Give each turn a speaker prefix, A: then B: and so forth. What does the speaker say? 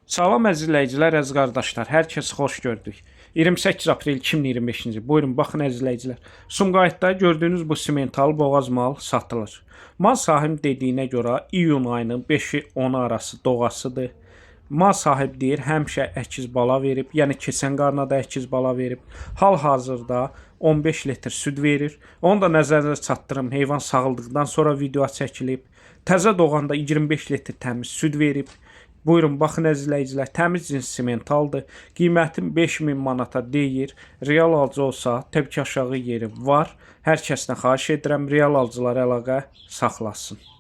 A: Salam əziz izləyicilər, əziz qardaşlar, hər kəsi xoş gördük. 28 aprel 2025-ci. Buyurun, baxın əziz izləyicilər. Sumqayıtda gördüyünüz bu simental boğaz mal satılır. Mal sahibi dediyinə görə iyun ayının 5-i 10-u arası doğasıdır. Mal sahibi deyir, həmişə əkiz bala verib, yəni keçən qarnada əkiz bala verib. Hal-hazırda 15 litr süd verir. Onu da nəzərinizə çatdırım, heyvan sağıldıqdan sonra video çəkilib. Təzə doğanda 25 litr təmiz süd verib. Buyurun, baxın əziz izləyicilər, təmiz cins simentaldır. Qiymətim 5000 manata deyir. Real alıcı olsa, təbii ki, aşağı yeri var. Hər kəsdən xahiş edirəm, real alıcılar əlaqə saxlasın.